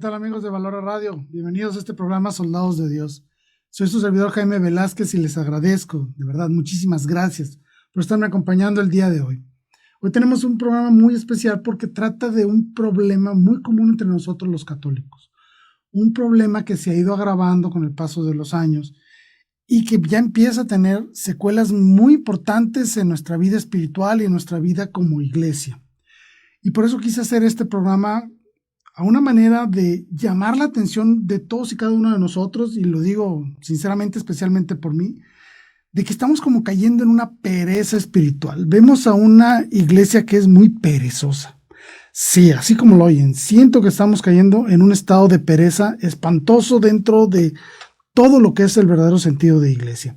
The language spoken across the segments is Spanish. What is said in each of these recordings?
tal, amigos de Valora Radio? Bienvenidos a este programa Soldados de Dios. Soy su servidor Jaime Velázquez y les agradezco, de verdad, muchísimas gracias por estarme acompañando el día de hoy. Hoy tenemos un programa muy especial porque trata de un problema muy común entre nosotros los católicos. Un problema que se ha ido agravando con el paso de los años y que ya empieza a tener secuelas muy importantes en nuestra vida espiritual y en nuestra vida como iglesia. Y por eso quise hacer este programa a una manera de llamar la atención de todos y cada uno de nosotros, y lo digo sinceramente, especialmente por mí, de que estamos como cayendo en una pereza espiritual. Vemos a una iglesia que es muy perezosa. Sí, así como lo oyen, siento que estamos cayendo en un estado de pereza espantoso dentro de todo lo que es el verdadero sentido de iglesia.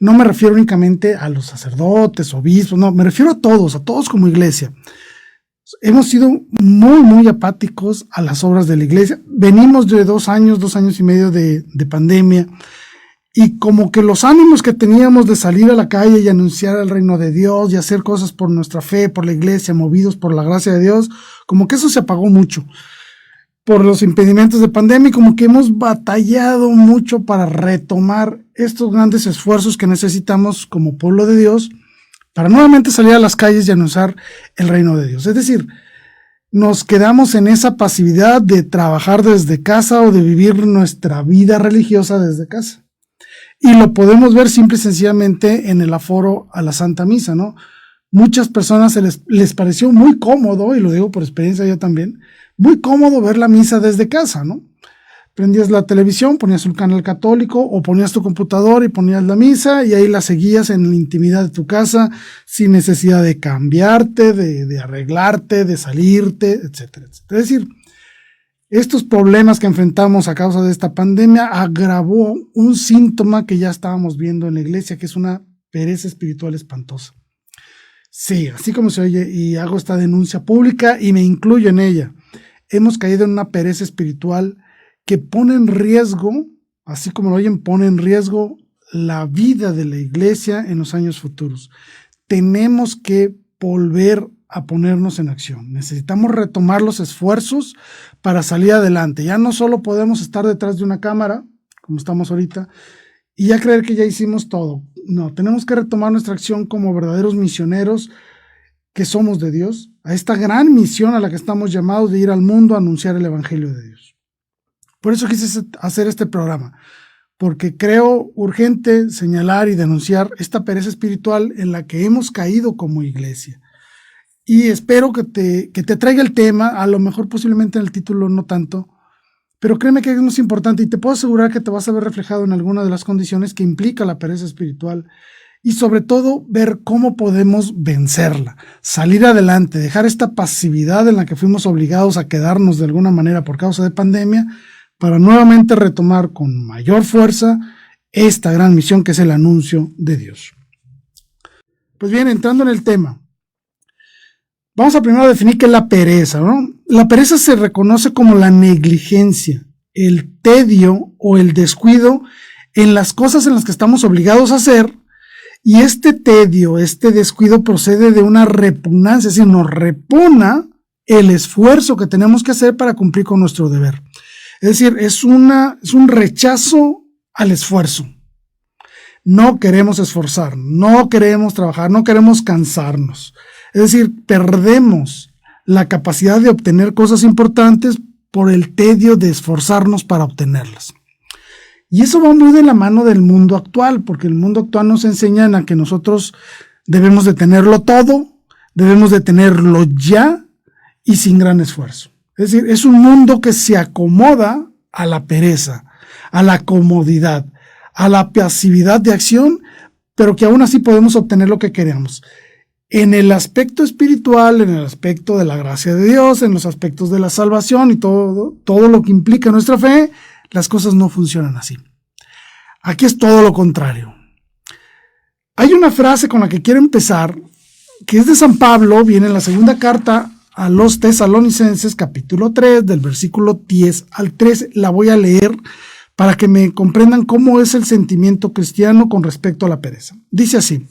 No me refiero únicamente a los sacerdotes, obispos, no, me refiero a todos como iglesia. Hemos sido muy apáticos a las obras de la iglesia. Venimos de 2 años y medio de pandemia, y como que los ánimos que teníamos de salir a la calle y anunciar el reino de Dios y hacer cosas por nuestra fe, por la iglesia, movidos por la gracia de Dios, como que eso se apagó mucho por los impedimentos de pandemia, y como que hemos batallado mucho para retomar estos grandes esfuerzos que necesitamos como pueblo de Dios para nuevamente salir a las calles y anunciar el reino de Dios. Es decir, nos quedamos en esa pasividad de trabajar desde casa o de vivir nuestra vida religiosa desde casa. Y lo podemos ver simple y sencillamente en el aforo a la Santa Misa, ¿no? Muchas personas les pareció muy cómodo, y lo digo por experiencia yo también, muy cómodo ver la misa desde casa, ¿no? Prendías la televisión, ponías un canal católico o ponías tu computador y ponías la misa y ahí la seguías en la intimidad de tu casa sin necesidad de cambiarte, de arreglarte, de salirte, etcétera, etcétera. Es decir, estos problemas que enfrentamos a causa de esta pandemia agravó un síntoma que ya estábamos viendo en la iglesia, que es una pereza espiritual espantosa. Sí, así como se oye, y hago esta denuncia pública y me incluyo en ella. Hemos caído en una pereza espiritual que pone en riesgo, así como lo oyen, pone en riesgo la vida de la iglesia en los años futuros. Tenemos que volver a ponernos en acción. Necesitamos retomar los esfuerzos para salir adelante. Ya no solo podemos estar detrás de una cámara, como estamos ahorita, y ya creer que ya hicimos todo. No, tenemos que retomar nuestra acción como verdaderos misioneros que somos de Dios, a esta gran misión a la que estamos llamados de ir al mundo a anunciar el evangelio de Dios. Por eso quise hacer este programa, porque creo urgente señalar y denunciar esta pereza espiritual en la que hemos caído como iglesia. Y espero que te traiga el tema, a lo mejor posiblemente en el título no tanto, pero créeme que es muy importante y te puedo asegurar que te vas a ver reflejado en alguna de las condiciones que implica la pereza espiritual, y sobre todo ver cómo podemos vencerla, salir adelante, dejar esta pasividad en la que fuimos obligados a quedarnos de alguna manera por causa de pandemia, para nuevamente retomar con mayor fuerza esta gran misión que es el anuncio de Dios. Pues bien, entrando en el tema, vamos a primero definir qué es la pereza, ¿no? La pereza se reconoce como la negligencia, el tedio o el descuido en las cosas en las que estamos obligados a hacer, y este tedio, este descuido procede de una repugnancia, es decir, nos repugna el esfuerzo que tenemos que hacer para cumplir con nuestro deber. Es decir, es un rechazo al esfuerzo. No queremos esforzar, no queremos trabajar, no queremos cansarnos. Es decir, perdemos la capacidad de obtener cosas importantes por el tedio de esforzarnos para obtenerlas. Y eso va muy de la mano del mundo actual, porque el mundo actual nos enseña a que nosotros debemos de tenerlo todo, debemos de tenerlo ya y sin gran esfuerzo. Es decir, es un mundo que se acomoda a la pereza, a la comodidad, a la pasividad de acción, pero que aún así podemos obtener lo que queremos. En el aspecto espiritual, en el aspecto de la gracia de Dios, en los aspectos de la salvación y todo lo que implica nuestra fe, las cosas no funcionan así. Aquí es todo lo contrario. Hay una frase con la que quiero empezar, que es de San Pablo, viene en la segunda carta a los Tesalonicenses, capítulo 3, del versículo 10 al 13. La voy a leer para que me comprendan cómo es el sentimiento cristiano con respecto a la pereza. Dice así: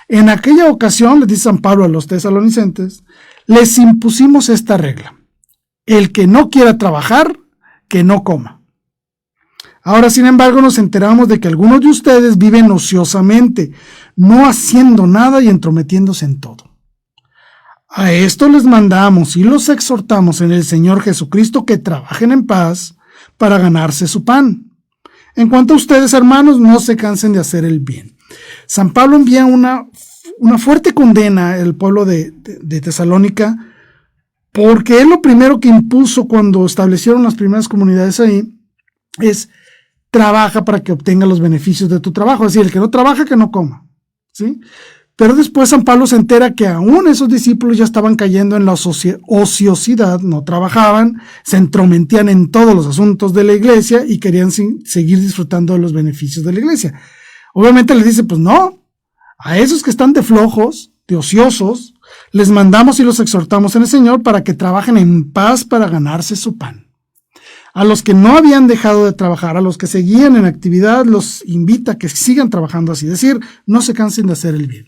en aquella ocasión, le dice San Pablo a los tesalonicenses, les impusimos esta regla: el que no quiera trabajar, que no coma. Ahora, sin embargo, nos enteramos de que algunos de ustedes viven ociosamente, no haciendo nada y entrometiéndose en todo. A esto les mandamos y los exhortamos en el Señor Jesucristo que trabajen en paz para ganarse su pan. En cuanto a ustedes, hermanos, no se cansen de hacer el bien. San Pablo envía una fuerte condena al pueblo de Tesalónica, porque él lo primero que impuso cuando establecieron las primeras comunidades ahí es: trabaja para que obtenga los beneficios de tu trabajo. Es decir, el que no trabaja, que no coma, ¿sí? Pero después San Pablo se entera que aún esos discípulos ya estaban cayendo en la ociosidad, no trabajaban, se entrometían en todos los asuntos de la iglesia y querían seguir disfrutando de los beneficios de la iglesia. Obviamente les dice, pues no, a esos que están de flojos, de ociosos, les mandamos y los exhortamos en el Señor para que trabajen en paz para ganarse su pan. A los que no habían dejado de trabajar, a los que seguían en actividad, los invita a que sigan trabajando así, es decir, no se cansen de hacer el bien.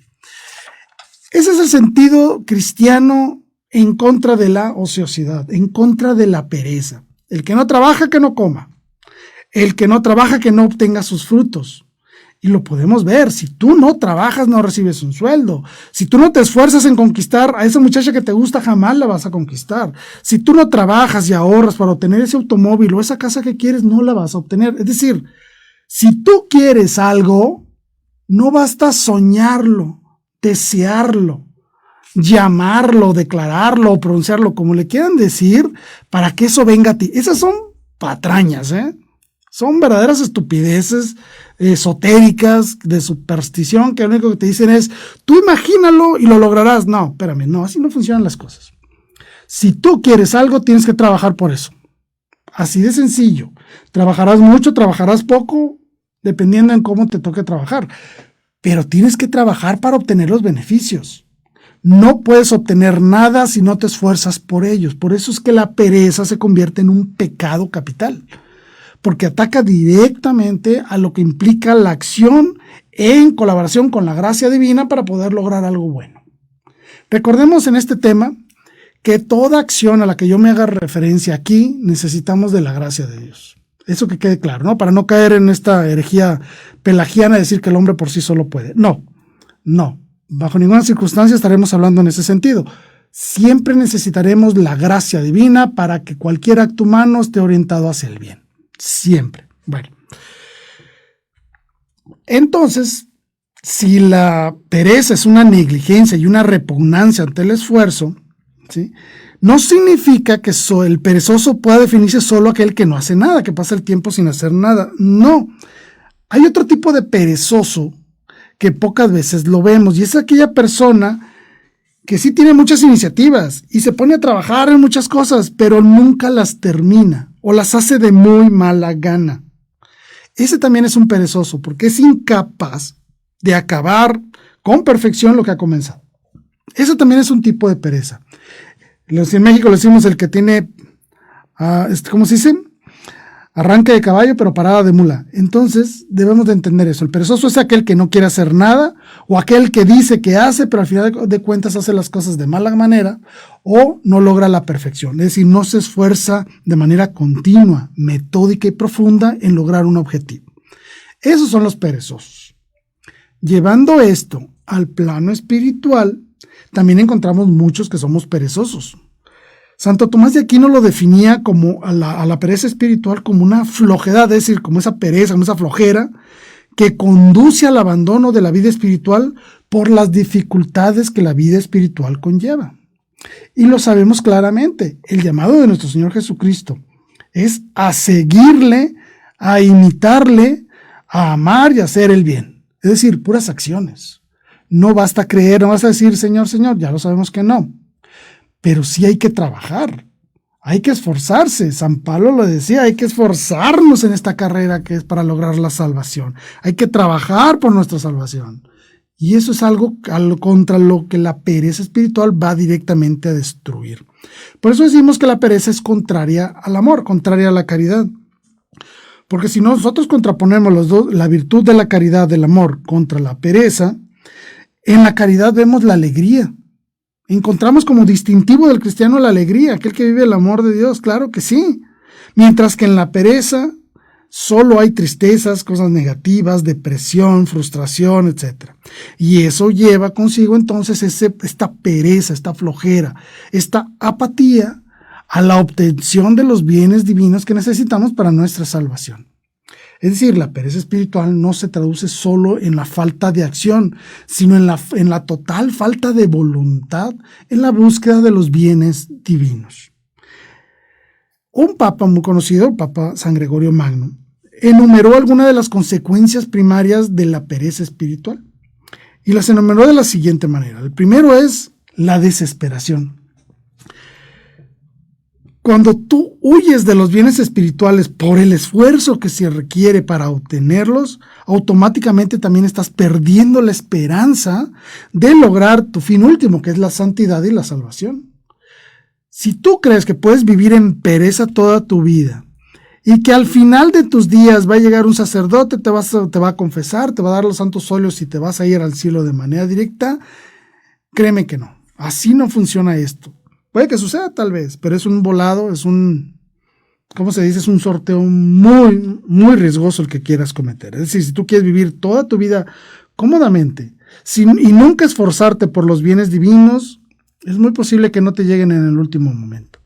Ese es el sentido cristiano en contra de la ociosidad, en contra de la pereza. El que no trabaja, que no coma. El que no trabaja, que no obtenga sus frutos. Y lo podemos ver, si tú no trabajas, no recibes un sueldo. Si tú no te esfuerzas en conquistar a esa muchacha que te gusta, jamás la vas a conquistar. Si tú no trabajas y ahorras para obtener ese automóvil o esa casa que quieres, no la vas a obtener. Es decir, si tú quieres algo, no basta soñarlo, desearlo, llamarlo, declararlo o pronunciarlo, como le quieran decir, para que eso venga a ti. Esas son patrañas, son verdaderas estupideces esotéricas, de superstición, que lo único que te dicen es, tú imagínalo y lo lograrás. No, espérame, no, así no funcionan las cosas. Si tú quieres algo, tienes que trabajar por eso. Así de sencillo. Trabajarás mucho, trabajarás poco, dependiendo en cómo te toque trabajar. Pero tienes que trabajar para obtener los beneficios. No puedes obtener nada si no te esfuerzas por ellos. Por eso es que la pereza se convierte en un pecado capital, porque ataca directamente a lo que implica la acción en colaboración con la gracia divina para poder lograr algo bueno. Recordemos en este tema que toda acción a la que yo me haga referencia aquí necesitamos de la gracia de Dios. Eso que quede claro, ¿no? Para no caer en esta herejía pelagiana de decir que el hombre por sí solo puede. No. Bajo ninguna circunstancia estaremos hablando en ese sentido. Siempre necesitaremos la gracia divina para que cualquier acto humano esté orientado hacia el bien. Siempre. Bueno. Entonces, si la pereza es una negligencia y una repugnancia ante el esfuerzo, ¿sí?, no significa que el perezoso pueda definirse solo aquel que no hace nada, que pasa el tiempo sin hacer nada. No. Hay otro tipo de perezoso que pocas veces lo vemos, y es aquella persona que sí tiene muchas iniciativas y se pone a trabajar en muchas cosas, pero nunca las termina o las hace de muy mala gana. Ese también es un perezoso, porque es incapaz de acabar con perfección lo que ha comenzado. Eso también es un tipo de pereza. En México le decimos el que tiene, ¿cómo se dice? Arranque de caballo, pero parada de mula. Entonces, debemos de entender eso. El perezoso es aquel que no quiere hacer nada, o aquel que dice que hace, pero al final de cuentas hace las cosas de mala manera, o no logra la perfección. Es decir, no se esfuerza de manera continua, metódica y profunda en lograr un objetivo. Esos son los perezosos. Llevando esto al plano espiritual, también encontramos muchos que somos perezosos. Santo Tomás de Aquino lo definía como a la pereza espiritual como una flojedad, es decir, como esa pereza, como esa flojera que conduce al abandono de la vida espiritual por las dificultades que la vida espiritual conlleva. Y lo sabemos claramente, el llamado de nuestro Señor Jesucristo es a seguirle, a imitarle, a amar y a hacer el bien. Es decir, puras acciones. No basta creer, no vas a decir, Señor, Señor, ya lo sabemos que no. Pero sí hay que trabajar, hay que esforzarse. San Pablo lo decía, hay que esforzarnos en esta carrera que es para lograr la salvación. Hay que trabajar por nuestra salvación. Y eso es algo contra lo que la pereza espiritual va directamente a destruir. Por eso decimos que la pereza es contraria al amor, contraria a la caridad. Porque si nosotros contraponemos los dos, la virtud de la caridad, del amor, contra la pereza, en la caridad vemos la alegría. Encontramos como distintivo del cristiano la alegría, aquel que vive el amor de Dios, claro que sí. Mientras que en la pereza solo hay tristezas, cosas negativas, depresión, frustración, etc. Y eso lleva consigo entonces esta pereza, esta flojera, esta apatía a la obtención de los bienes divinos que necesitamos para nuestra salvación. Es decir, la pereza espiritual no se traduce solo en la falta de acción, sino en la total falta de voluntad en la búsqueda de los bienes divinos. Un papa muy conocido, el Papa San Gregorio Magno, enumeró algunas de las consecuencias primarias de la pereza espiritual y las enumeró de la siguiente manera. El primero es la desesperación. Cuando tú huyes de los bienes espirituales por el esfuerzo que se requiere para obtenerlos, automáticamente también estás perdiendo la esperanza de lograr tu fin último, que es la santidad y la salvación. Si tú crees que puedes vivir en pereza toda tu vida y que al final de tus días va a llegar un sacerdote, te va a confesar, te va a dar los santos óleos y te vas a ir al cielo de manera directa, créeme que no. Así no funciona esto. Puede que suceda tal vez, pero es un volado, es un, ¿cómo se dice? Es un sorteo muy, muy riesgoso el que quieras cometer. Es decir, si tú quieres vivir toda tu vida cómodamente y nunca esforzarte por los bienes divinos, es muy posible que no te lleguen en el último momento.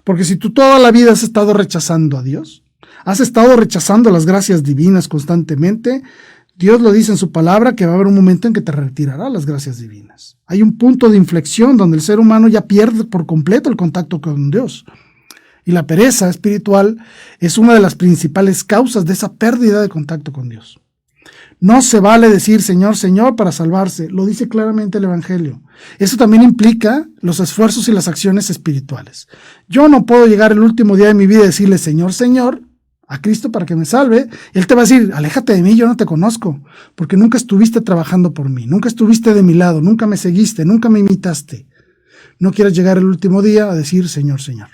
Porque si tú toda la vida has estado rechazando a Dios, has estado rechazando las gracias divinas constantemente, Dios lo dice en su palabra que va a haber un momento en que te retirará las gracias divinas. Hay un punto de inflexión donde el ser humano ya pierde por completo el contacto con Dios. Y la pereza espiritual es una de las principales causas de esa pérdida de contacto con Dios. No se vale decir Señor, Señor para salvarse, lo dice claramente el Evangelio. Eso también implica los esfuerzos y las acciones espirituales. Yo no puedo llegar el último día de mi vida y decirle Señor, Señor, a Cristo para que me salve. Él te va a decir, aléjate de mí, yo no te conozco, porque nunca estuviste trabajando por mí, nunca estuviste de mi lado, nunca me seguiste, nunca me imitaste. No quieras llegar el último día a decir Señor, Señor.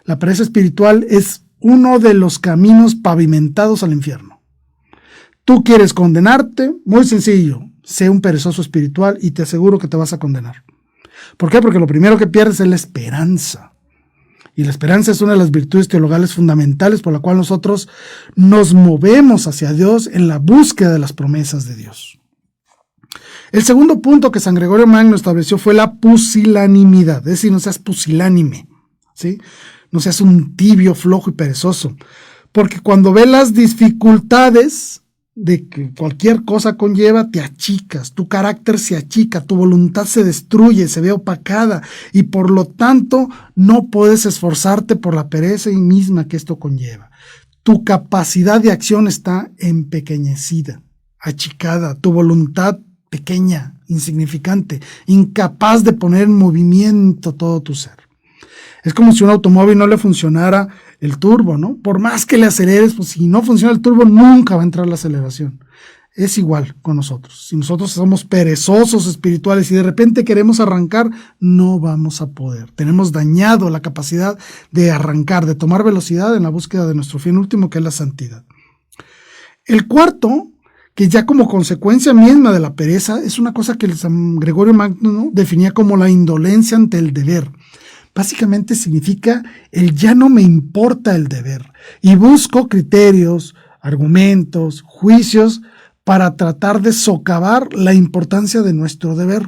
La pereza espiritual es uno de los caminos pavimentados al infierno. Tú quieres condenarte, muy sencillo, sé un perezoso espiritual y te aseguro que te vas a condenar. ¿Por qué? Porque lo primero que pierdes es la esperanza. Y la esperanza es una de las virtudes teologales fundamentales por la cual nosotros nos movemos hacia Dios en la búsqueda de las promesas de Dios. El segundo punto que San Gregorio Magno estableció fue la pusilanimidad, es decir, no seas pusilánime, ¿sí? No seas un tibio, flojo y perezoso, porque cuando ves las dificultades de que cualquier cosa conlleva, te achicas, tu carácter se achica, tu voluntad se destruye, se ve opacada y por lo tanto no puedes esforzarte por la pereza misma que esto conlleva. Tu capacidad de acción está empequeñecida, achicada, tu voluntad pequeña, insignificante, incapaz de poner en movimiento todo tu ser. Es como si un automóvil no le funcionara el turbo, ¿no? Por más que le aceleres, pues si no funciona el turbo, nunca va a entrar la aceleración. Es igual con nosotros. Si nosotros somos perezosos espirituales y de repente queremos arrancar, no vamos a poder. Tenemos dañado la capacidad de arrancar, de tomar velocidad en la búsqueda de nuestro fin último, que es la santidad. El cuarto, que ya como consecuencia misma de la pereza, es una cosa que el San Gregorio Magno, ¿no?, definía como la indolencia ante el deber. Básicamente significa el ya no me importa el deber y busco criterios, argumentos, juicios para tratar de socavar la importancia de nuestro deber.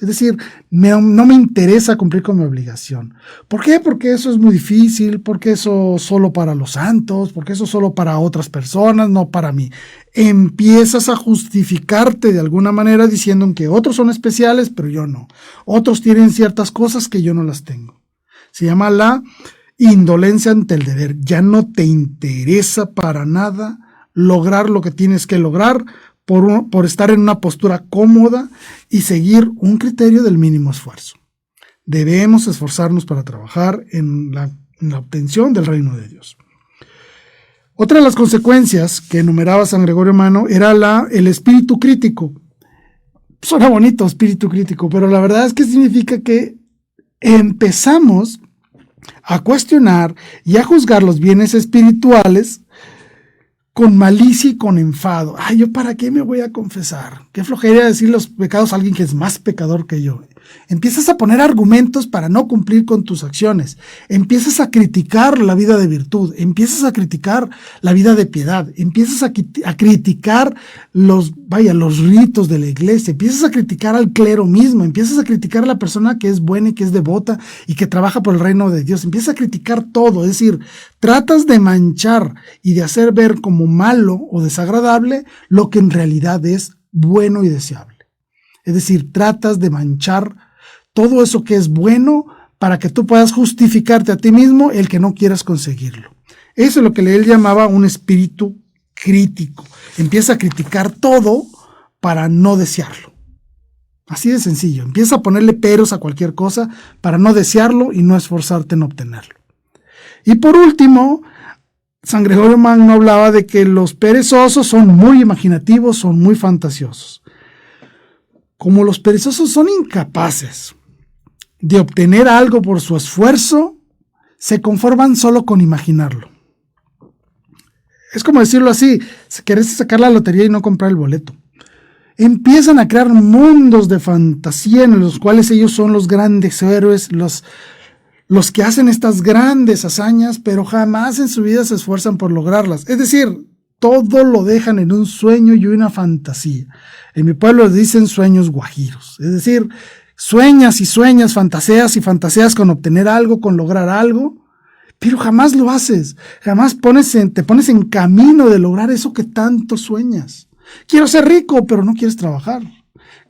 Es decir, no me interesa cumplir con mi obligación. ¿Por qué? Porque eso es muy difícil, porque eso solo para los santos, porque eso solo para otras personas, no para mí. Empiezas a justificarte de alguna manera diciendo que otros son especiales, pero yo no. Otros tienen ciertas cosas que yo no las tengo. Se llama la indolencia ante el deber. Ya no te interesa para nada lograr lo que tienes que lograr por estar en una postura cómoda y seguir un criterio del mínimo esfuerzo. Debemos esforzarnos para trabajar en la obtención del reino de Dios. Otra de las consecuencias que enumeraba San Gregorio Magno era el espíritu crítico. Suena bonito, espíritu crítico, pero la verdad es que significa que empezamos a cuestionar y a juzgar los bienes espirituales con malicia y con enfado. Ay, ¿yo para qué me voy a confesar? Qué flojera decir los pecados a alguien que es más pecador que yo. Empiezas a poner argumentos para no cumplir con tus acciones. Empiezas a criticar la vida de virtud. Empiezas a criticar la vida de piedad. Empiezas a criticar los ritos de la iglesia. Empiezas a criticar al clero mismo. Empiezas a criticar a la persona que es buena y que es devota y que trabaja por el reino de Dios. Empiezas a criticar todo. Es decir, tratas de manchar y de hacer ver como malo o desagradable lo que en realidad es bueno y deseable. Es decir, tratas de manchar todo eso que es bueno para que tú puedas justificarte a ti mismo el que no quieras conseguirlo. Eso es lo que él llamaba un espíritu crítico. Empieza a criticar todo para no desearlo. Así de sencillo. Empieza a ponerle peros a cualquier cosa para no desearlo y no esforzarte en obtenerlo. Y por último, San Gregorio Magno hablaba de que los perezosos son muy imaginativos, son muy fantasiosos. Como los perezosos son incapaces de obtener algo por su esfuerzo, se conforman solo con imaginarlo. Es como decirlo así, querés sacar la lotería y no comprar el boleto. Empiezan a crear mundos de fantasía en los cuales ellos son los grandes héroes, los que hacen estas grandes hazañas, pero jamás en su vida se esfuerzan por lograrlas. Es decir, todo lo dejan en un sueño y una fantasía. En mi pueblo les dicen sueños guajiros. Es decir, sueñas y sueñas, fantaseas y fantaseas con obtener algo, con lograr algo, pero jamás lo haces. Jamás te pones en camino de lograr eso que tanto sueñas. Quiero ser rico, pero no quieres trabajar.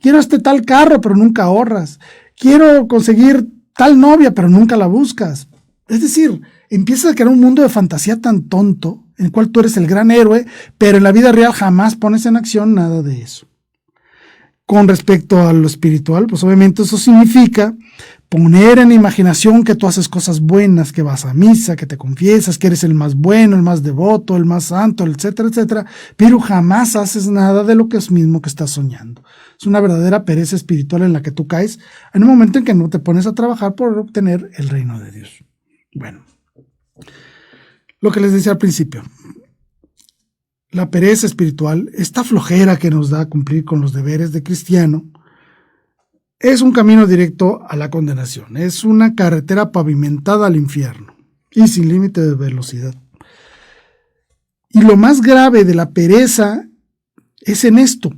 Quiero tal carro, pero nunca ahorras. Quiero conseguir tal novia, pero nunca la buscas. Es decir, empiezas a crear un mundo de fantasía tan tonto, en el cual tú eres el gran héroe, pero en la vida real jamás pones en acción nada de eso. Con respecto a lo espiritual, pues obviamente eso significa poner en imaginación que tú haces cosas buenas, que vas a misa, que te confiesas, que eres el más bueno, el más devoto, el más santo, etcétera, etcétera, pero jamás haces nada de lo que es mismo que estás soñando. Es una verdadera pereza espiritual en la que tú caes en un momento en que no te pones a trabajar por obtener el reino de Dios. Bueno, lo que les decía al principio, la pereza espiritual, esta flojera que nos da a cumplir con los deberes de cristiano, es un camino directo a la condenación, es una carretera pavimentada al infierno y sin límite de velocidad. Y lo más grave de la pereza es en esto,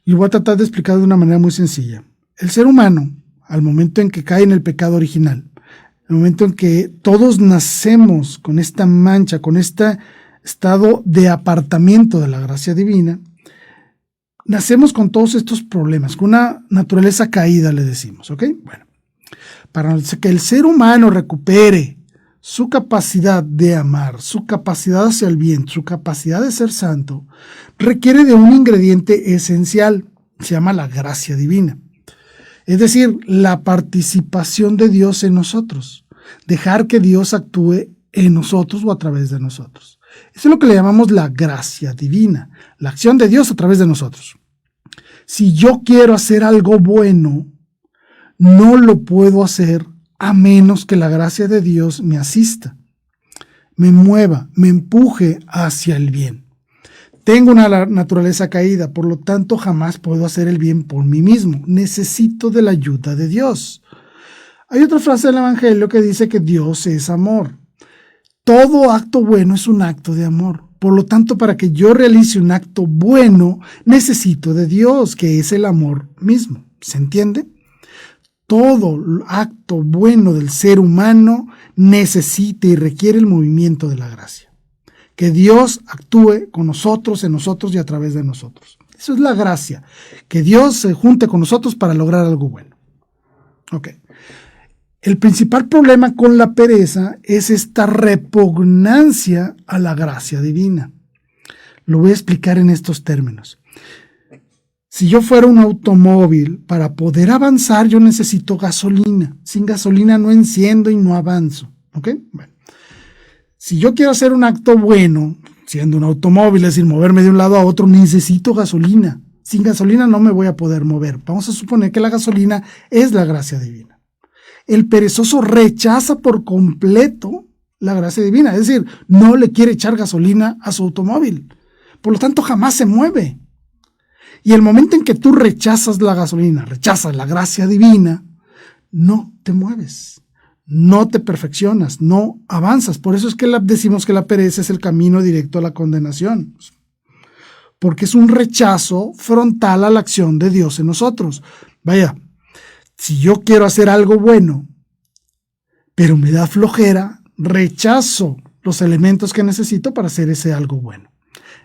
y voy a tratar de explicar de una manera muy sencilla. El ser humano, al momento en que cae en el pecado original, el momento en que todos nacemos con esta mancha, con este estado de apartamiento de la gracia divina, nacemos con todos estos problemas, con una naturaleza caída, le decimos, ¿ok? Bueno, para que el ser humano recupere su capacidad de amar, su capacidad hacia el bien, su capacidad de ser santo, requiere de un ingrediente esencial, se llama la gracia divina. Es decir, la participación de Dios en nosotros, dejar que Dios actúe en nosotros o a través de nosotros. Eso es lo que le llamamos la gracia divina, la acción de Dios a través de nosotros. Si yo quiero hacer algo bueno, no lo puedo hacer a menos que la gracia de Dios me asista, me mueva, me empuje hacia el bien. Tengo una naturaleza caída, por lo tanto jamás puedo hacer el bien por mí mismo. Necesito de la ayuda de Dios. Hay otra frase del Evangelio que dice que Dios es amor. Todo acto bueno es un acto de amor. Por lo tanto, para que yo realice un acto bueno, necesito de Dios, que es el amor mismo. ¿Se entiende? Todo acto bueno del ser humano necesita y requiere el movimiento de la gracia. Que Dios actúe con nosotros, en nosotros y a través de nosotros. Eso es la gracia. Que Dios se junte con nosotros para lograr algo bueno. Ok. El principal problema con la pereza es esta repugnancia a la gracia divina. Lo voy a explicar en estos términos. Si yo fuera un automóvil, para poder avanzar yo necesito gasolina. Sin gasolina no enciendo y no avanzo. ¿Ok? Bueno. Si yo quiero hacer un acto bueno, siendo un automóvil, es decir, moverme de un lado a otro, necesito gasolina. Sin gasolina no me voy a poder mover. Vamos a suponer que la gasolina es la gracia divina. El perezoso rechaza por completo la gracia divina, es decir, no le quiere echar gasolina a su automóvil. Por lo tanto, jamás se mueve. Y el momento en que tú rechazas la gasolina, rechazas la gracia divina, no te mueves, no te perfeccionas, no avanzas. Por eso es que decimos que la pereza es el camino directo a la condenación, porque es un rechazo frontal a la acción de Dios en nosotros. Vaya, si yo quiero hacer algo bueno, pero me da flojera, rechazo los elementos que necesito para hacer ese algo bueno.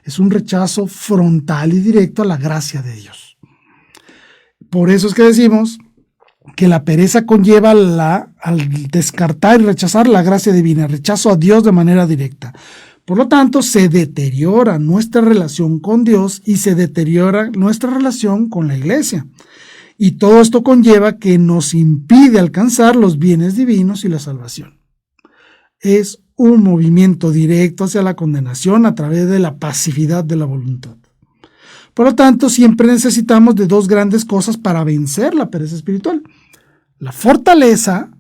Es un rechazo frontal y directo a la gracia de Dios. Por eso es que decimos que la pereza conlleva al descartar y rechazar la gracia divina, rechazo a Dios de manera directa. Por lo tanto, se deteriora nuestra relación con Dios y se deteriora nuestra relación con la iglesia. Y todo esto conlleva que nos impide alcanzar los bienes divinos y la salvación. Es un movimiento directo hacia la condenación a través de la pasividad de la voluntad. Por lo tanto, siempre necesitamos de dos grandes cosas para vencer la pereza espiritual. La fortaleza,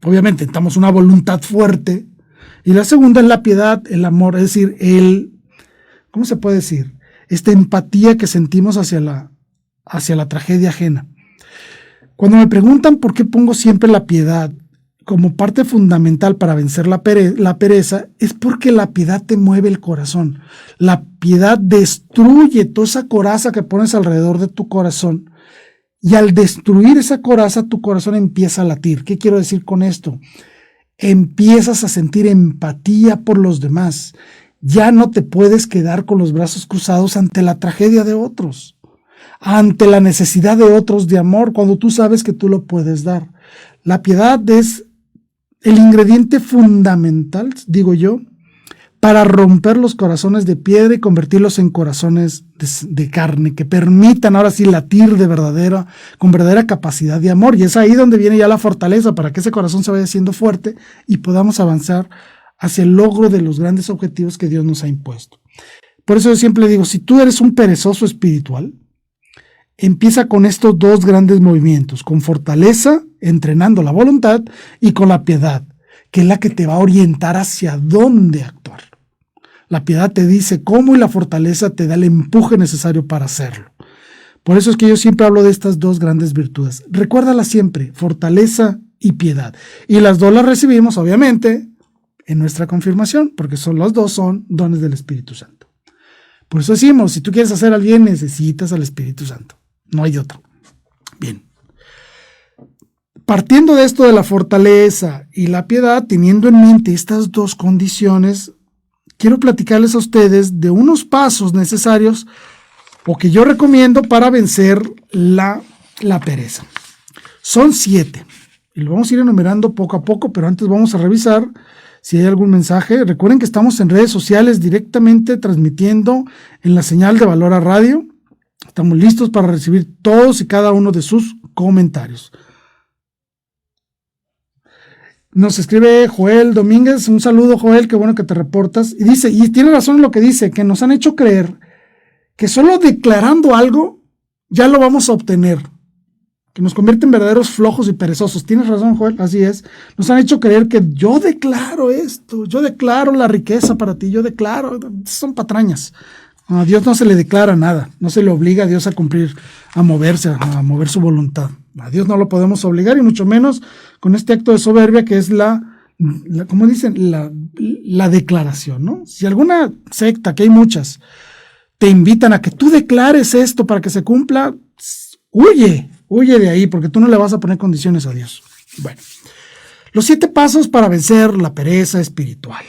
obviamente necesitamos una voluntad fuerte, y la segunda es la piedad, el amor, es decir, ¿cómo se puede decir? Esta empatía que sentimos hacia la tragedia ajena. Cuando me preguntan por qué pongo siempre la piedad como parte fundamental para vencer la pereza, es porque la piedad te mueve el corazón. La piedad destruye toda esa coraza que pones alrededor de tu corazón, y al destruir esa coraza, tu corazón empieza a latir. ¿Qué quiero decir con esto? Empiezas a sentir empatía por los demás. Ya no te puedes quedar con los brazos cruzados ante la tragedia de otros, ante la necesidad de otros de amor, cuando tú sabes que tú lo puedes dar. La piedad es el ingrediente fundamental, digo yo, para romper los corazones de piedra y convertirlos en corazones de carne, que permitan ahora sí latir con verdadera capacidad de amor. Y es ahí donde viene ya la fortaleza, para que ese corazón se vaya haciendo fuerte y podamos avanzar hacia el logro de los grandes objetivos que Dios nos ha impuesto. Por eso yo siempre digo, si tú eres un perezoso espiritual, empieza con estos dos grandes movimientos, con fortaleza, entrenando la voluntad, y con la piedad, que es la que te va a orientar hacia dónde actuar. La piedad te dice cómo y la fortaleza te da el empuje necesario para hacerlo. Por eso es que yo siempre hablo de estas dos grandes virtudes. Recuérdalas siempre, fortaleza y piedad. Y las dos las recibimos, obviamente, en nuestra confirmación, porque los dos son dones del Espíritu Santo. Por eso decimos, si tú quieres hacer al bien, necesitas al Espíritu Santo. No hay otro. Bien. Partiendo de esto de la fortaleza y la piedad, teniendo en mente estas dos condiciones, quiero platicarles a ustedes de unos pasos necesarios o que yo recomiendo para vencer la pereza. Son 7 y lo vamos a ir enumerando poco a poco, pero antes vamos a revisar si hay algún mensaje. Recuerden que estamos en redes sociales directamente transmitiendo en la señal de Valora Radio. Estamos listos para recibir todos y cada uno de sus comentarios. Nos escribe Joel Domínguez, un saludo Joel, qué bueno que te reportas, y dice, y tiene razón en lo que dice, que nos han hecho creer que solo declarando algo ya lo vamos a obtener, que nos convierte en verdaderos flojos y perezosos. Tienes razón Joel, así es, nos han hecho creer que yo declaro esto, yo declaro la riqueza para ti, yo declaro, son patrañas. A Dios no se le declara nada, no se le obliga a Dios a cumplir, a moverse, a mover su voluntad. A Dios no lo podemos obligar, y mucho menos con este acto de soberbia que es como dicen, la declaración, ¿no? Si alguna secta, que hay muchas, te invitan a que tú declares esto para que se cumpla, huye de ahí, porque tú no le vas a poner condiciones a Dios. Bueno, los 7 pasos para vencer la pereza espiritual.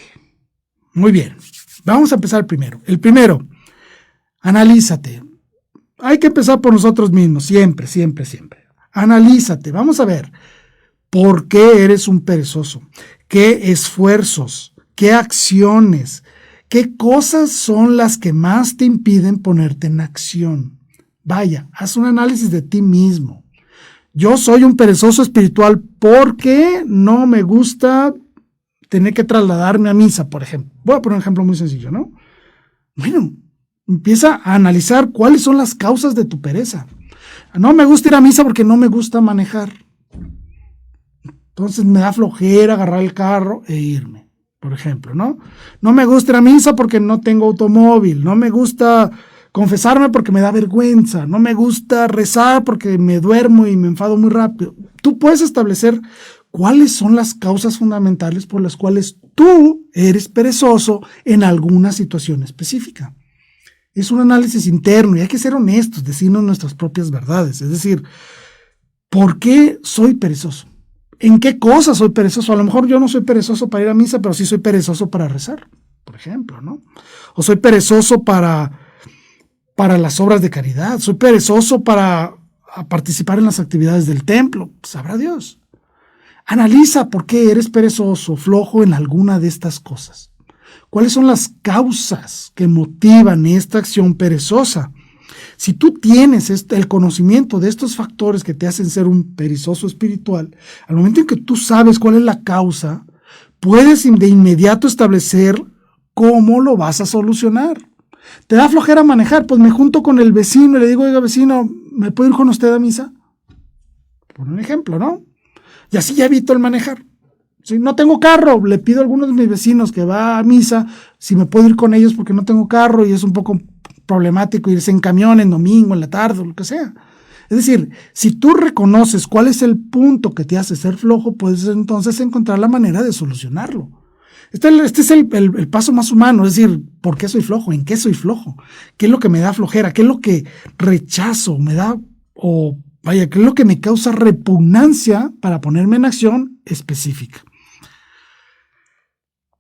Muy bien, vamos a empezar primero. El primero, analízate. Hay que empezar por nosotros mismos, siempre. Analízate, vamos a ver por qué eres un perezoso, qué esfuerzos, qué acciones, qué cosas son las que más te impiden ponerte en acción. Vaya, haz un análisis de ti mismo. Yo soy un perezoso espiritual porque no me gusta tener que trasladarme a misa, por ejemplo. Voy a poner un ejemplo muy sencillo, ¿no? Bueno, empieza a analizar cuáles son las causas de tu pereza. No me gusta ir a misa porque no me gusta manejar. Entonces me da flojera agarrar el carro e irme, por ejemplo, ¿no? No me gusta ir a misa porque no tengo automóvil. No me gusta confesarme porque me da vergüenza, no me gusta rezar porque me duermo y me enfado muy rápido. Tú puedes establecer cuáles son las causas fundamentales por las cuales tú eres perezoso en alguna situación específica. Es un análisis interno y hay que ser honestos, decirnos nuestras propias verdades. Es decir, ¿por qué soy perezoso? ¿En qué cosas soy perezoso? A lo mejor yo no soy perezoso para ir a misa, pero sí soy perezoso para rezar, por ejemplo, ¿no? O soy perezoso para las obras de caridad, soy perezoso para participar en las actividades del templo, sabrá Dios. Analiza por qué eres perezoso, flojo en alguna de estas cosas. ¿Cuáles son las causas que motivan esta acción perezosa? Si tú tienes el conocimiento de estos factores que te hacen ser un perezoso espiritual, al momento en que tú sabes cuál es la causa, puedes de inmediato establecer cómo lo vas a solucionar. ¿Te da flojera manejar? Pues me junto con el vecino y le digo, oiga vecino, ¿me puedo ir con usted a misa? Por un ejemplo, ¿no? Y así ya evito el manejar. Si no tengo carro, le pido a algunos de mis vecinos que va a misa, si me puedo ir con ellos porque no tengo carro y es un poco problemático irse en camión en domingo, en la tarde, o lo que sea. Es decir, si tú reconoces cuál es el punto que te hace ser flojo, puedes entonces encontrar la manera de solucionarlo. Este es el paso más humano, es decir, ¿por qué soy flojo? ¿En qué soy flojo? ¿Qué es lo que me da flojera? ¿Qué es lo que rechazo? ¿Qué es lo que me causa repugnancia para ponerme en acción específica?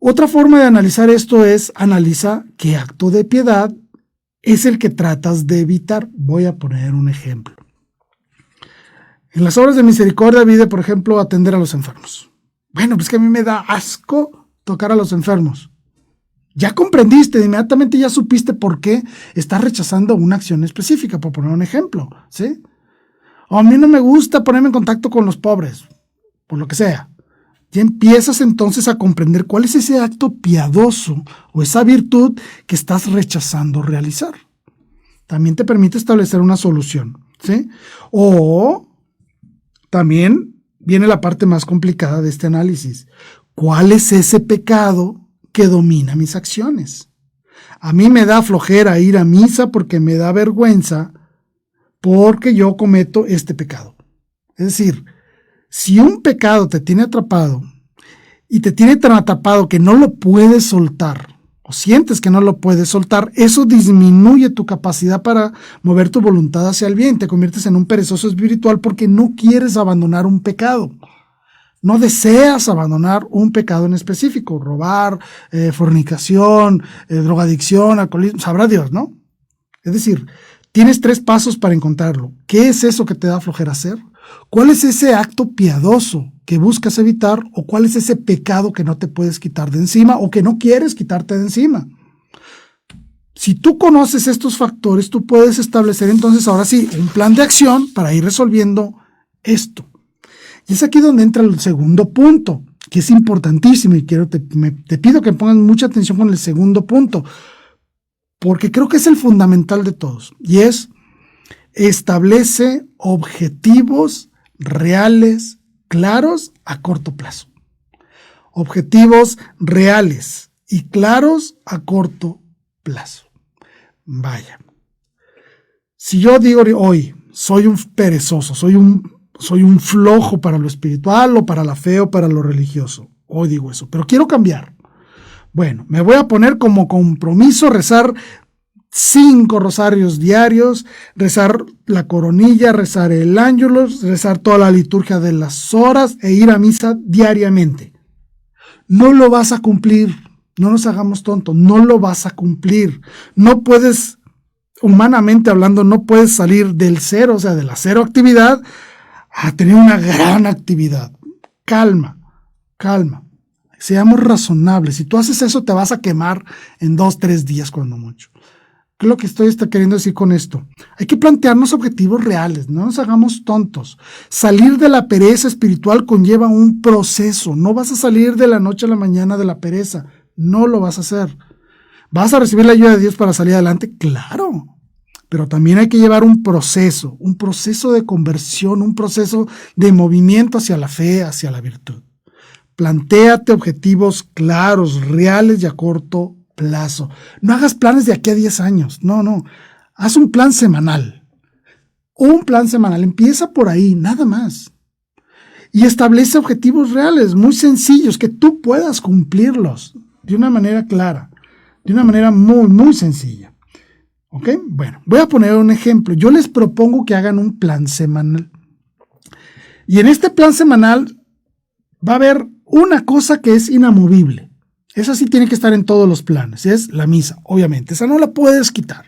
Otra forma de analizar esto es, analiza qué acto de piedad es el que tratas de evitar. Voy a poner un ejemplo. En las obras de misericordia vive, por ejemplo, atender a los enfermos. Bueno, pues que a mí me da asco tocar a los enfermos. Ya comprendiste, inmediatamente ya supiste por qué estás rechazando una acción específica, por poner un ejemplo, ¿sí? O a mí no me gusta ponerme en contacto con los pobres, por lo que sea. Ya empiezas entonces a comprender cuál es ese acto piadoso o esa virtud que estás rechazando realizar. También te permite establecer una solución, ¿sí? O también viene la parte más complicada de este análisis. ¿Cuál es ese pecado que domina mis acciones? A mí me da flojera ir a misa porque me da vergüenza porque yo cometo este pecado. Es decir, si un pecado te tiene atrapado y te tiene tan atrapado que no lo puedes soltar o sientes que no lo puedes soltar, eso disminuye tu capacidad para mover tu voluntad hacia el bien. Te conviertes en un perezoso espiritual porque no quieres abandonar un pecado. No deseas abandonar un pecado en específico, robar, fornicación, drogadicción, alcoholismo, sabrá Dios, ¿no? Es decir, tienes 3 pasos para encontrarlo. ¿Qué es eso que te da flojera hacer? ¿Cuál es ese acto piadoso que buscas evitar? ¿O cuál es ese pecado que no te puedes quitar de encima o que no quieres quitarte de encima? Si tú conoces estos factores, tú puedes establecer entonces ahora sí un plan de acción para ir resolviendo esto. Y es aquí donde entra el segundo punto, que es importantísimo y te pido que pongan mucha atención con el segundo punto, porque creo que es el fundamental de todos, y es establece objetivos reales, claros a corto plazo. Objetivos reales y claros a corto plazo. Vaya. Si yo digo hoy, soy un perezoso, soy un flojo para lo espiritual o para la fe o para lo religioso. Hoy digo eso, pero quiero cambiar. Bueno, me voy a poner como compromiso rezar 5 rosarios diarios, rezar la coronilla, rezar el ángelus, rezar toda la liturgia de las horas e ir a misa diariamente. No lo vas a cumplir, no nos hagamos tontos, no lo vas a cumplir. No puedes, humanamente hablando, no puedes salir del cero, o sea, de la cero actividad, a tener una gran actividad. Calma, calma. Seamos razonables. Si tú haces eso, te vas a quemar en 2-3 días cuando mucho. ¿Qué es lo que estoy queriendo decir con esto? Hay que plantearnos objetivos reales, no nos hagamos tontos. Salir de la pereza espiritual conlleva un proceso. No vas a salir de la noche a la mañana de la pereza. No lo vas a hacer. ¿Vas a recibir la ayuda de Dios para salir adelante? Claro. Pero también hay que llevar un proceso de conversión, un proceso de movimiento hacia la fe, hacia la virtud. Plantéate objetivos claros, reales y a corto plazo. No hagas planes de aquí a 10 años. No. haz un plan semanal. Un plan semanal, empieza por ahí, nada más. Y establece objetivos reales, muy sencillos, que tú puedas cumplirlos de una manera clara, de una manera muy, muy sencilla. ¿Ok? Bueno, voy a poner un ejemplo. Yo les propongo que hagan un plan semanal. Y en este plan semanal va a haber una cosa que es inamovible. Esa sí tiene que estar en todos los planes, es la misa, obviamente. Esa no la puedes quitar,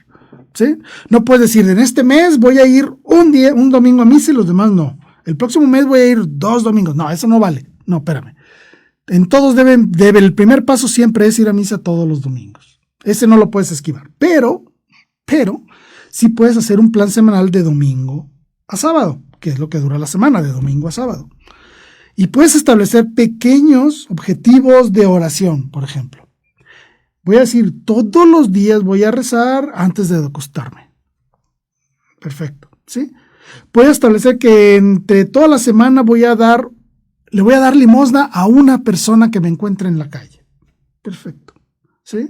¿sí? No puedes decir, en este mes voy a ir un domingo a misa y los demás no. El próximo mes voy a ir 2 domingos. No, eso no vale. No, espérame. En todos el primer paso siempre es ir a misa todos los domingos. Ese no lo puedes esquivar. Pero sí puedes hacer un plan semanal de domingo a sábado, que es lo que dura la semana, de domingo a sábado. Y puedes establecer pequeños objetivos de oración, por ejemplo. Voy a decir, todos los días voy a rezar antes de acostarme. Perfecto, ¿sí? Puedes establecer que entre toda la semana le voy a dar limosna a una persona que me encuentre en la calle. Perfecto, ¿sí?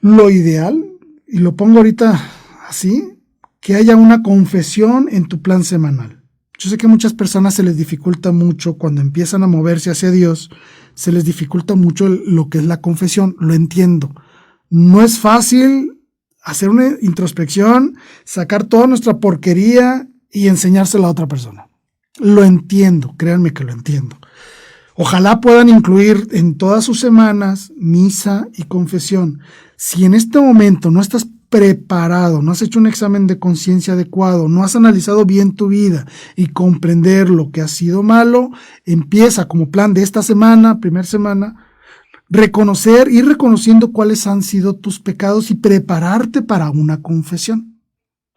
Lo ideal, y lo pongo ahorita así, que haya una confesión en tu plan semanal. Yo sé que a muchas personas se les dificulta mucho cuando empiezan a moverse hacia Dios, se les dificulta mucho lo que es la confesión, lo entiendo. No es fácil hacer una introspección, sacar toda nuestra porquería y enseñársela a otra persona. Lo entiendo, créanme que lo entiendo. Ojalá puedan incluir en todas sus semanas misa y confesión. Si en este momento no estás preparado, no has hecho un examen de conciencia adecuado, no has analizado bien tu vida y comprender lo que ha sido malo, empieza como plan de esta semana, primera semana, ir reconociendo cuáles han sido tus pecados y prepararte para una confesión.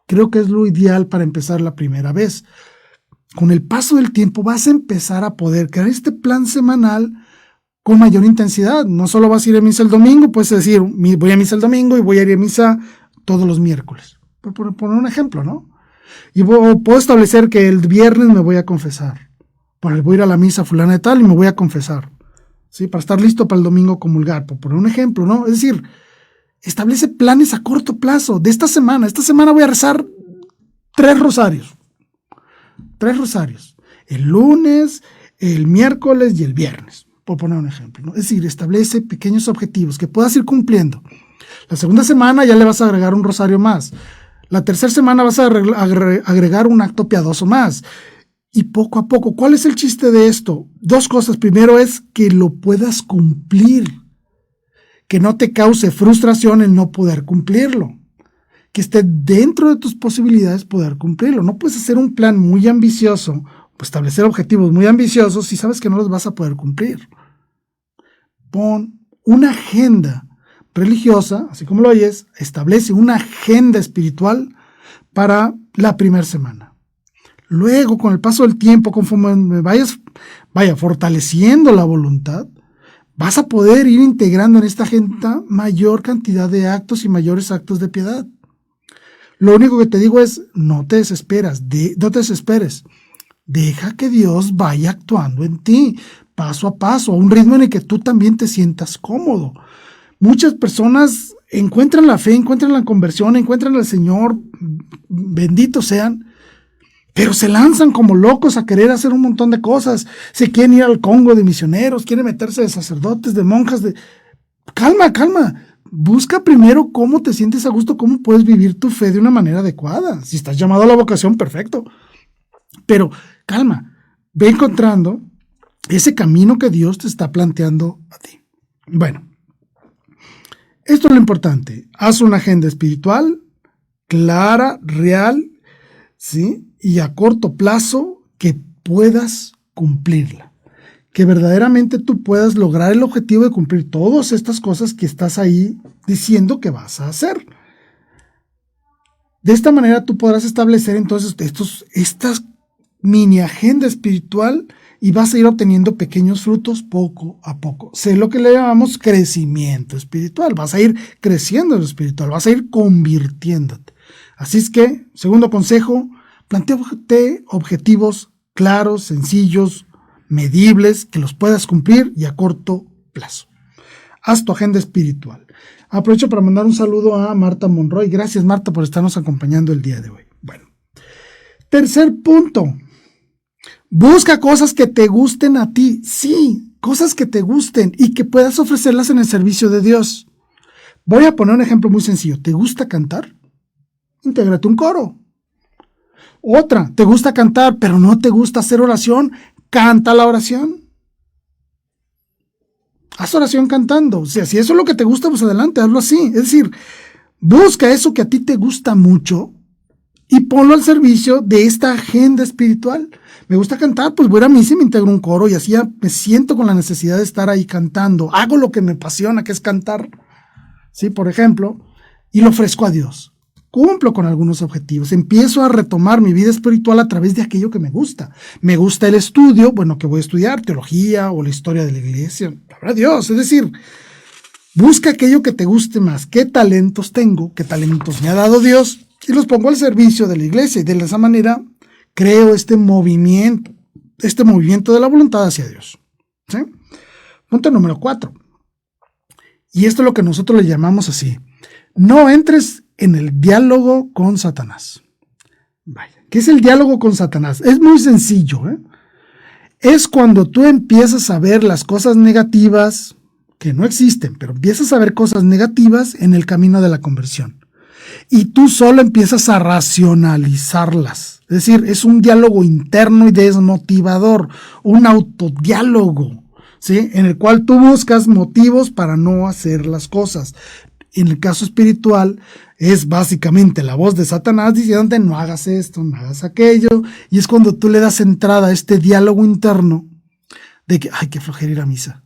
Creo que es lo ideal para empezar la primera vez. Con el paso del tiempo vas a empezar a poder crear este plan semanal con mayor intensidad. No solo vas a ir a misa el domingo, puedes decir, voy a misa el domingo y voy a ir a misa todos los miércoles. Por poner un ejemplo, ¿no? Y puedo establecer que el viernes me voy a confesar. Voy a ir a la misa fulana de tal y me voy a confesar. ¿Sí? Para estar listo para el domingo comulgar. Por poner un ejemplo, ¿no? Es decir, establece planes a corto plazo. De esta semana voy a rezar 3 rosarios. 3 rosarios. El lunes, el miércoles y el viernes. Por poner un ejemplo, ¿no? Es decir, establece pequeños objetivos que puedas ir cumpliendo. La segunda semana ya le vas a agregar un rosario más. La tercera semana vas a agregar un acto piadoso más. Y poco a poco, ¿cuál es el chiste de esto? 2 cosas. Primero es que lo puedas cumplir. Que no te cause frustración el no poder cumplirlo. Que esté dentro de tus posibilidades poder cumplirlo. No puedes hacer un plan muy ambicioso, o establecer objetivos muy ambiciosos si sabes que no los vas a poder cumplir. Pon una agenda religiosa, así como lo oyes, establece una agenda espiritual para la primera semana. Luego, con el paso del tiempo, conforme vayas fortaleciendo la voluntad, vas a poder ir integrando en esta agenda mayor cantidad de actos y mayores actos de piedad. Lo único que te digo es, no te desesperes. Deja que Dios vaya actuando en ti, paso a paso, a un ritmo en el que tú también te sientas cómodo. Muchas personas encuentran la fe, encuentran la conversión, encuentran al Señor, benditos sean, pero se lanzan como locos a querer hacer un montón de cosas. Se quieren ir al Congo de misioneros, quieren meterse de sacerdotes, de monjas, Calma. Busca primero cómo te sientes a gusto, cómo puedes vivir tu fe de una manera adecuada. Si estás llamado a la vocación, perfecto. Pero calma, ve encontrando ese camino que Dios te está planteando a ti. Bueno, esto es lo importante. Haz una agenda espiritual clara, real, ¿sí? Y a corto plazo que puedas cumplirla. Que verdaderamente tú puedas lograr el objetivo de cumplir todas estas cosas que estás ahí diciendo que vas a hacer. De esta manera tú podrás establecer entonces esta mini agenda espiritual y vas a ir obteniendo pequeños frutos poco a poco. Sé lo que le llamamos crecimiento espiritual. Vas a ir creciendo en lo espiritual, vas a ir convirtiéndote. Así es que, segundo consejo, plantéate objetivos claros, sencillos, medibles, que los puedas cumplir y a corto plazo. Haz tu agenda espiritual. Aprovecho para mandar un saludo a Marta Monroy. Gracias, Marta, por estarnos acompañando el día de hoy. Bueno, tercer punto. Busca cosas que te gusten a ti. Sí, cosas que te gusten y que puedas ofrecerlas en el servicio de Dios. Voy a poner un ejemplo muy sencillo. ¿Te gusta cantar? Intégrate un coro. Otra, ¿te gusta cantar pero no te gusta hacer oración? Canta la oración. Haz oración cantando. O sea, si eso es lo que te gusta, pues adelante, hazlo así. Es decir, busca eso que a ti te gusta mucho y ponlo al servicio de esta agenda espiritual. Me gusta cantar, pues voy a misa y me integro un coro y así ya me siento con la necesidad de estar ahí cantando. Hago lo que me apasiona, que es cantar, ¿sí? Por ejemplo, y lo ofrezco a Dios. Cumplo con algunos objetivos. Empiezo a retomar mi vida espiritual a través de aquello que me gusta. Me gusta el estudio, bueno, que voy a estudiar, teología o la historia de la iglesia. Para Dios, es decir, busca aquello que te guste más. ¿Qué talentos tengo? ¿Qué talentos me ha dado Dios? Y los pongo al servicio de la iglesia. Y de esa manera creo este movimiento de la voluntad hacia Dios. ¿Sí? Punto número 4. Y esto es lo que nosotros le llamamos así. No entres en el diálogo con Satanás. Vaya, ¿qué es el diálogo con Satanás? Es muy sencillo, ¿eh? Es cuando tú empiezas a ver las cosas negativas, que no existen, pero empiezas a ver cosas negativas en el camino de la conversión. Y tú solo empiezas a racionalizarlas. Es decir, es un diálogo interno y desmotivador, un autodiálogo, ¿sí? En el cual tú buscas motivos para no hacer las cosas. En el caso espiritual, es básicamente la voz de Satanás diciéndote no hagas esto, no hagas aquello, y es cuando tú le das entrada a este diálogo interno de que, ay, qué flojera ir a misa.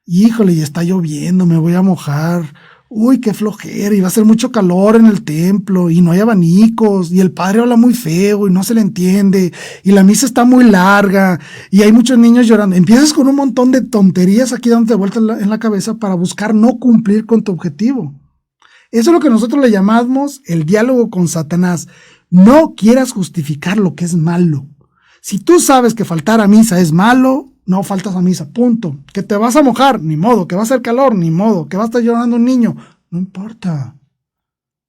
Híjole, y está lloviendo, me voy a mojar. Uy, qué flojera, y va a hacer mucho calor en el templo, y no hay abanicos, y el padre habla muy feo, y no se le entiende, y la misa está muy larga, y hay muchos niños llorando. Empiezas con un montón de tonterías aquí dándote vueltas en la cabeza para buscar no cumplir con tu objetivo. Eso es lo que nosotros le llamamos el diálogo con Satanás. No quieras justificar lo que es malo. Si tú sabes que faltar a misa es malo, no faltas a misa, punto. Que te vas a mojar, ni modo. Que va a hacer calor, ni modo. Que va a estar llorando un niño, no importa.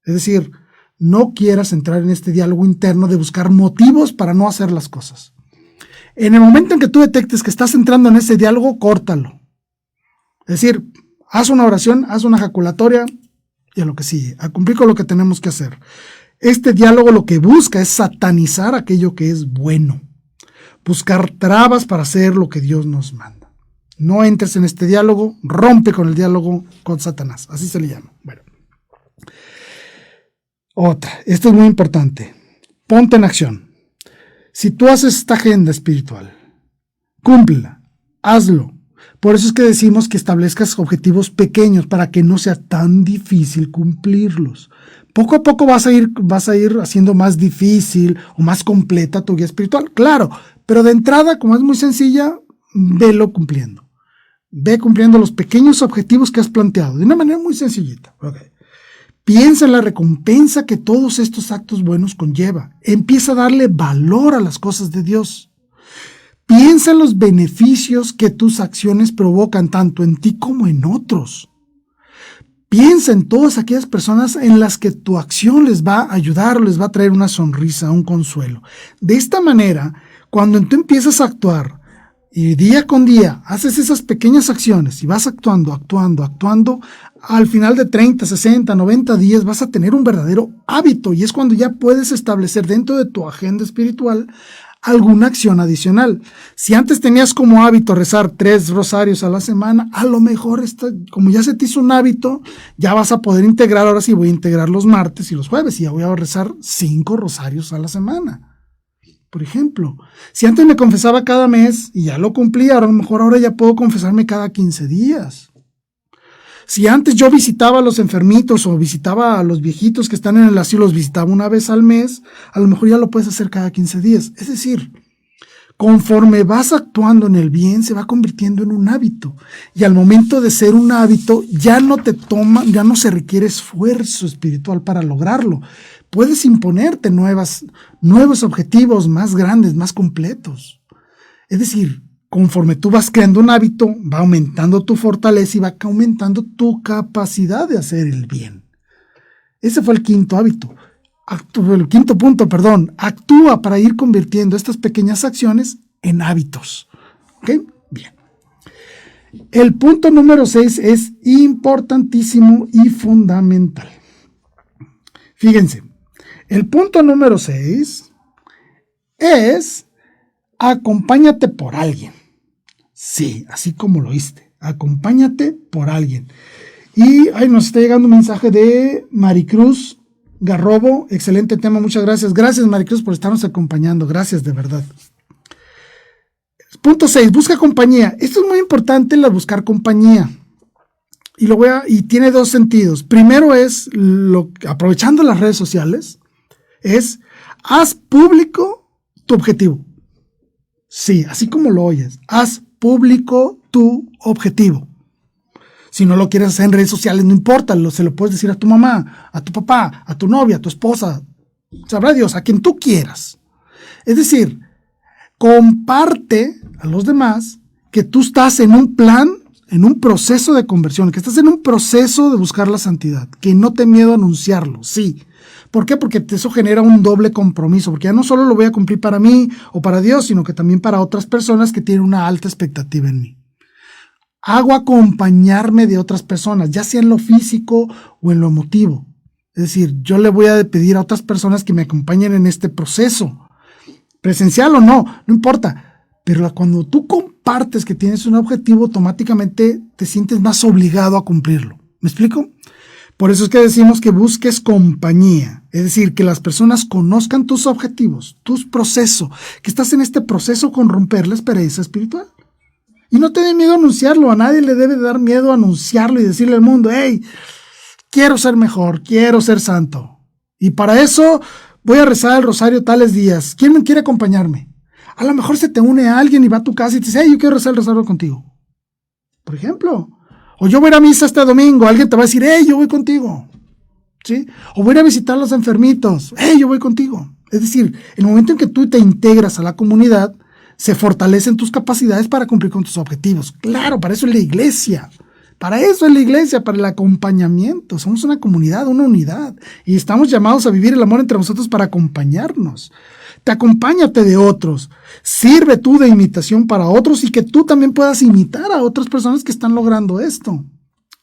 Es decir, no quieras entrar en este diálogo interno de buscar motivos para no hacer las cosas. En el momento en que tú detectes que estás entrando en ese diálogo, córtalo. Es decir, haz una oración, haz una ejaculatoria y a lo que sigue, a cumplir con lo que tenemos que hacer. Este diálogo lo que busca es satanizar aquello que es bueno. Buscar trabas para hacer lo que Dios nos manda. No entres en este diálogo, rompe con el diálogo con Satanás, así se le llama. Bueno. Otra, esto es muy importante. Ponte en acción. Si tú haces esta agenda espiritual, cúmplela, hazlo. Por eso es que decimos que establezcas objetivos pequeños para que no sea tan difícil cumplirlos. Poco a poco vas a ir haciendo más difícil o más completa tu guía espiritual, claro, pero de entrada, como es muy sencilla, velo cumpliendo. Ve cumpliendo los pequeños objetivos que has planteado, de una manera muy sencillita. Okay. Piensa en la recompensa que todos estos actos buenos conlleva. Empieza a darle valor a las cosas de Dios. Piensa en los beneficios que tus acciones provocan tanto en ti como en otros. Piensa en todas aquellas personas en las que tu acción les va a ayudar o les va a traer una sonrisa, un consuelo. De esta manera, cuando tú empiezas a actuar y día con día haces esas pequeñas acciones y vas actuando, al final de 30, 60, 90 días vas a tener un verdadero hábito y es cuando ya puedes establecer dentro de tu agenda espiritual alguna acción adicional. Si antes tenías como hábito rezar 3 rosarios a la semana, a lo mejor como ya se te hizo un hábito, ya vas a poder integrar, ahora sí voy a integrar los martes y los jueves y ya voy a rezar 5 rosarios a la semana. Por ejemplo, si antes me confesaba cada mes y ya lo cumplía, a lo mejor ahora ya puedo confesarme cada 15 días. Si antes yo visitaba a los enfermitos o visitaba a los viejitos que están en el asilo, los visitaba una vez al mes, a lo mejor ya lo puedes hacer cada 15 días. Es decir, conforme vas actuando en el bien, se va convirtiendo en un hábito. Y al momento de ser un hábito, ya no se requiere esfuerzo espiritual para lograrlo. Puedes imponerte nuevos objetivos más grandes, más completos. Es decir, conforme tú vas creando un hábito, va aumentando tu fortaleza y va aumentando tu capacidad de hacer el bien. Ese fue el quinto hábito. El quinto punto, perdón. Actúa para ir convirtiendo estas pequeñas acciones en hábitos. ¿Ok? Bien. El punto número 6 es importantísimo y fundamental. Fíjense, el punto número 6 es acompáñate por alguien. Sí, así como lo oíste. Acompáñate por alguien. Y nos está llegando un mensaje de Maricruz Garrobo. Excelente tema, muchas gracias. Gracias, Maricruz, por estarnos acompañando. Gracias, de verdad. Punto 6, busca compañía. Esto es muy importante, el buscar compañía. Y tiene dos sentidos. Primero es, aprovechando las redes sociales, es haz público tu objetivo. Sí, así como lo oyes, haz público tu objetivo. Si no lo quieres hacer en redes sociales, no importa, se lo puedes decir a tu mamá, a tu papá, a tu novia, a tu esposa, sabrá Dios, a quien tú quieras. Es decir, comparte a los demás que tú estás en un plan, en un proceso de conversión, que estás en un proceso de buscar la santidad, que no te miedo a anunciarlo, sí. ¿Por qué? Porque eso genera un doble compromiso, porque ya no solo lo voy a cumplir para mí o para Dios, sino que también para otras personas que tienen una alta expectativa en mí. Hago acompañarme de otras personas, ya sea en lo físico o en lo emotivo. Es decir, yo le voy a pedir a otras personas que me acompañen en este proceso, presencial o no importa. Pero cuando tú compartes que tienes un objetivo, automáticamente te sientes más obligado a cumplirlo. ¿Me explico? Por eso es que decimos que busques compañía. Es decir, que las personas conozcan tus objetivos, tus procesos, que estás en este proceso con romper la pereza espiritual. Y no te dé miedo a anunciarlo, a nadie le debe dar miedo a anunciarlo y decirle al mundo, hey, quiero ser mejor, quiero ser santo. Y para eso voy a rezar el rosario tales días. ¿Quién me quiere acompañarme? A lo mejor se te une a alguien y va a tu casa y te dice, hey, yo quiero rezar el rosario contigo. Por ejemplo. O yo voy a ir a misa este domingo, alguien te va a decir, hey, yo voy contigo. ¿Sí? O voy a ir a visitar a los enfermitos, hey, yo voy contigo. Es decir, el momento en que tú te integras a la comunidad, se fortalecen tus capacidades para cumplir con tus objetivos. Claro, para eso es la iglesia. Para eso es la iglesia, para el acompañamiento. Somos una comunidad, una unidad. Y estamos llamados a vivir el amor entre nosotros para acompañarnos. Acompáñate de otros. Sirve tú de imitación para otros y que tú también puedas imitar a otras personas que están logrando esto.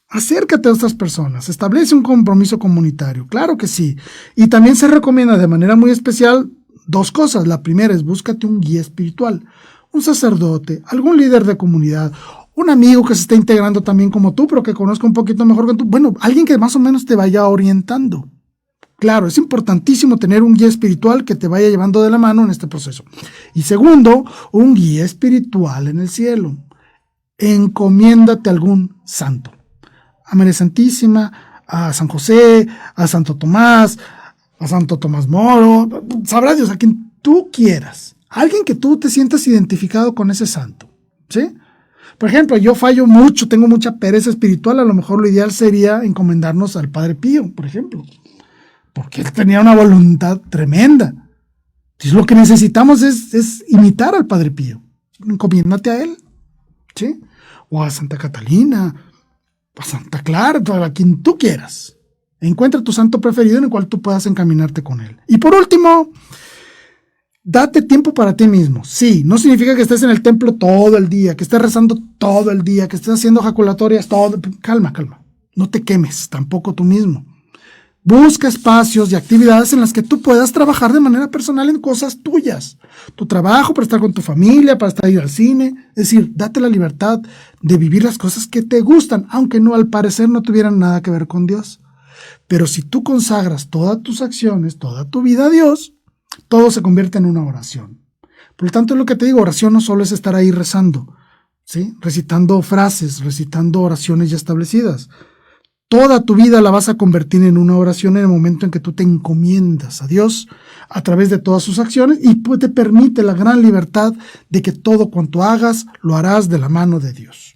Acércate a otras personas. Establece un compromiso comunitario. Claro que sí. Y también se recomienda de manera muy especial dos cosas. La primera es búscate un guía espiritual, un sacerdote, algún líder de comunidad, un amigo que se esté integrando también como tú, pero que conozca un poquito mejor que tú. Bueno, alguien que más o menos te vaya orientando. Claro, es importantísimo tener un guía espiritual que te vaya llevando de la mano en este proceso. Y segundo, un guía espiritual en el cielo. Encomiéndate a algún santo. A María Santísima, a San José, a Santo Tomás, a Santo Tomás Moro, sabrá Dios, a quien tú quieras. Alguien que tú te sientas identificado con ese santo, ¿sí? Por ejemplo, yo fallo mucho, tengo mucha pereza espiritual, a lo mejor lo ideal sería encomendarnos al Padre Pío, por ejemplo, porque él tenía una voluntad tremenda. Entonces lo que necesitamos es imitar al Padre Pío. Encomiéndate a él, ¿sí? O a Santa Catalina, a Santa Clara, a quien tú quieras. Encuentra tu santo preferido en el cual tú puedas encaminarte con él. Y por último, date tiempo para ti mismo. Sí, no significa que estés en el templo todo el día, que estés rezando todo el día, que estés haciendo ejaculatorias todo. Calma. No te quemes, tampoco tú mismo. Busca espacios y actividades en las que tú puedas trabajar de manera personal en cosas tuyas. Tu trabajo, para estar con tu familia, para ir al cine. Es decir, date la libertad de vivir las cosas que te gustan, aunque no al parecer no tuvieran nada que ver con Dios. Pero si tú consagras todas tus acciones, toda tu vida a Dios, todo se convierte en una oración. Por lo tanto, es lo que te digo, oración no solo es estar ahí rezando, ¿sí? Recitando frases, recitando oraciones ya establecidas. Toda tu vida la vas a convertir en una oración en el momento en que tú te encomiendas a Dios a través de todas sus acciones y te permite la gran libertad de que todo cuanto hagas lo harás de la mano de Dios.